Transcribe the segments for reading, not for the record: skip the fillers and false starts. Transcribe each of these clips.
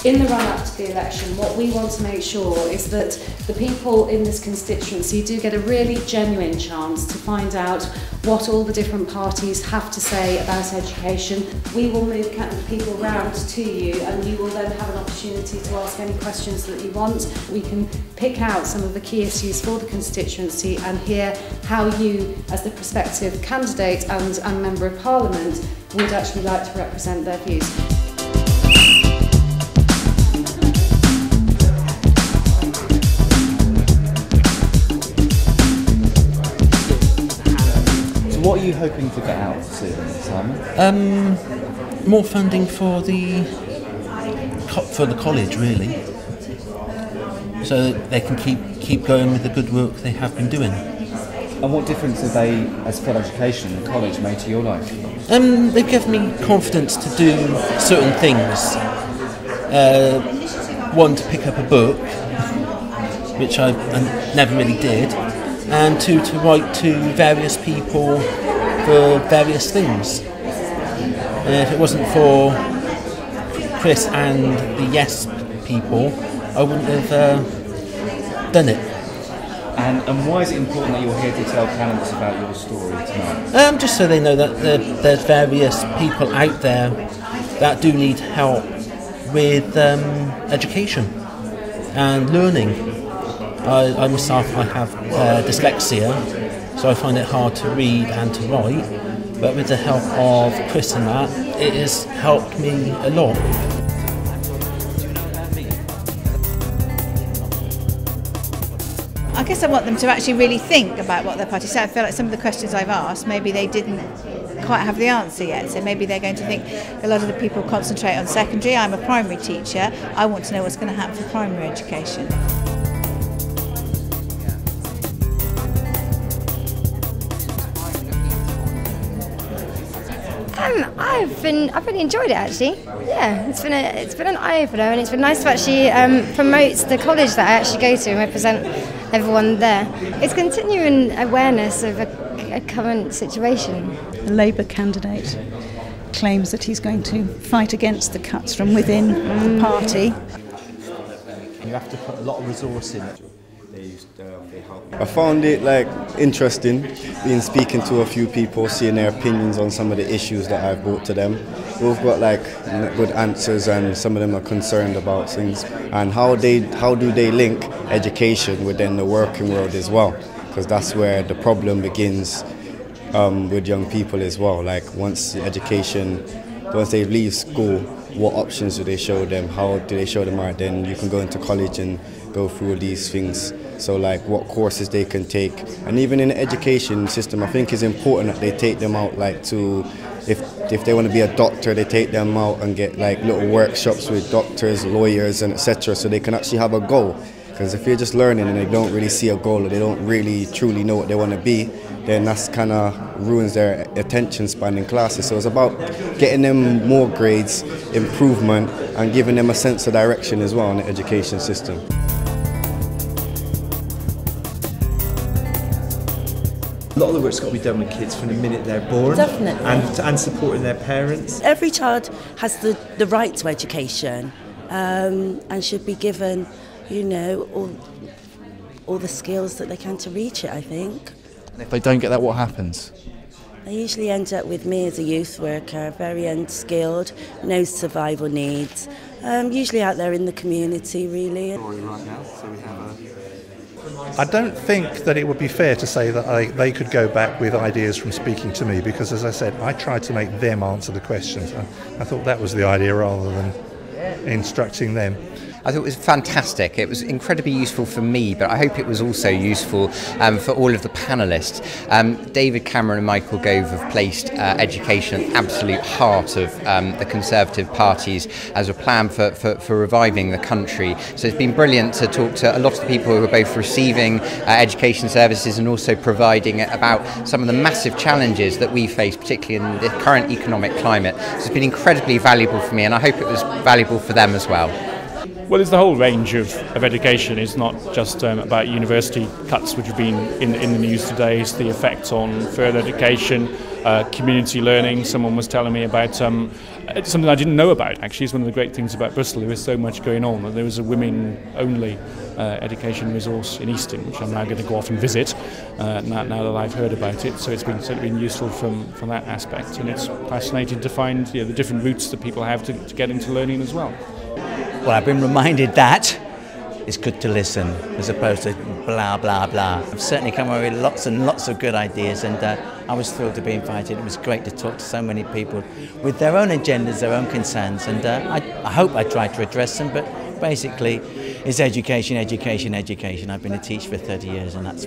In the run-up to the election, what we want to make sure is that the people in this constituency do get a really genuine chance to find out what all the different parties have to say about education. We will move people round to you, and you will then have an opportunity to ask any questions that you want. We can pick out some of the key issues for the constituency and hear how you, as the prospective candidate and Member of Parliament, would actually like to represent their views. What are you hoping to get out of this, Simon? More funding for the college, really, so that they can keep going with the good work they have been doing. And what difference have they, as full education in college, made to your life? They've given me confidence to do certain things. One, to pick up a book, which I never really did. And two, to write to various people for various things. If it wasn't for Chris and the Yes people, I wouldn't have done it. And why is it important that you're here to tell candidates about your story tonight? Just so they know that there's various people out there that do need help with education and learning. I myself, I have dyslexia, so I find it hard to read and to write, but with the help of Chris and that, it has helped me a lot. I guess I want them to actually really think about what their party said. I feel like some of the questions I've asked, maybe they didn't quite have the answer yet, so maybe they're going to think a lot of the people concentrate on secondary. I'm a primary teacher, I want to know what's going to happen for primary education. I've really enjoyed it, actually. Yeah, it's been an eye opener, and it's been nice to actually promote the college that I actually go to and represent everyone there. It's continuing awareness of a current situation. The Labour candidate claims that he's going to fight against the cuts from within the party. You have to put a lot of resource in. I found it interesting, speaking to a few people, seeing their opinions on some of the issues that I've brought to them. We've got good answers, and some of them are concerned about things and how do they link education within the working world as well, because that's where the problem begins with young people as well. Once they leave school, what options do they show them? How do they show them right? Then you can go into college and go through these things. So what courses they can take, and even in the education system, I think it's important that they take them out if they want to be a doctor, they take them out and get little workshops with doctors, lawyers, and etc. So they can actually have a goal. Because if you're just learning and they don't really see a goal, or they don't really truly know what they want to be, then that's kind of ruins their attention span in classes. So it's about getting them more grades, improvement, and giving them a sense of direction as well in the education system. A lot of the work's got to be done with kids from the minute they're born. Definitely. And supporting their parents. Every child has the right to education and should be given, all the skills that they can to reach it, I think. And if they don't get that, what happens? They usually end up with me as a youth worker, very unskilled, no survival needs, usually out there in the community, really. I don't think that it would be fair to say that they could go back with ideas from speaking to me, because, as I said, I tried to make them answer the questions. I thought that was the idea rather than instructing them. I thought it was fantastic. It was incredibly useful for me, but I hope it was also useful for all of the panellists. David Cameron and Michael Gove have placed education at the absolute heart of the Conservative parties as a plan for reviving the country. So it's been brilliant to talk to a lot of the people who are both receiving education services and also providing it about some of the massive challenges that we face, particularly in the current economic climate. So it's been incredibly valuable for me, and I hope it was valuable for them as well. Well, there's the whole range of education. It's not just about university cuts, which have been in the news today. It's the effect on further education, community learning. Someone was telling me about something I didn't know about. Actually, it's one of the great things about Bristol. There was so much going on that there was a women-only education resource in Easton, which I'm now going to go off and visit now that I've heard about it. So it's certainly been useful from that aspect, and it's fascinating to find the different routes that people have to get into learning as well. Well, I've been reminded that it's good to listen as opposed to blah, blah, blah. I've certainly come away with lots and lots of good ideas, and I was thrilled to be invited. It was great to talk to so many people with their own agendas, their own concerns, and I hope I tried to address them, but basically it's education, education, education. I've been a teacher for 30 years, and that's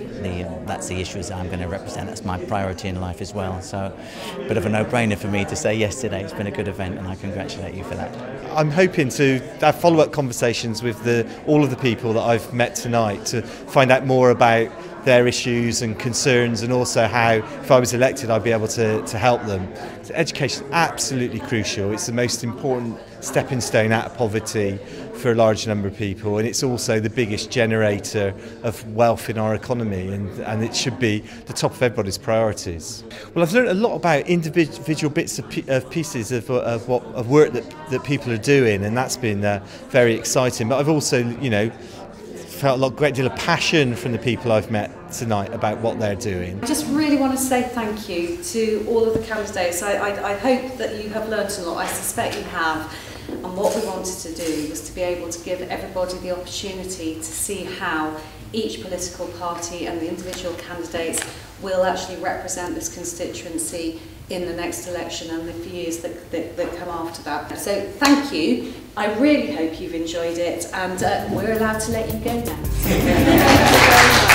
the issues that I'm going to represent. That's my priority in life as well. So a bit of a no-brainer for me to say yes today. It's been a good event, and I congratulate you for that. I'm hoping to have follow-up conversations with all of the people that I've met tonight to find out more about their issues and concerns, and also how, if I was elected, I'd be able to help them. So education is absolutely crucial. It's the most important stepping stone out of poverty for a large number of people, and it's also the biggest generator of wealth in our economy, and it should be the top of everybody's priorities. Well, I've learned a lot about individual bits of pieces of work that people are doing, and that's been very exciting. But I've also, felt a great deal of passion from the people I've met tonight about what they're doing. I just really want to say thank you to all of the candidates. I hope that you have learnt a lot. I suspect you have. And what we wanted to do was to be able to give everybody the opportunity to see how each political party and the individual candidates will actually represent this constituency in the next election and the years that come after that. So thank you. I really hope you've enjoyed it, and we're allowed to let you go now.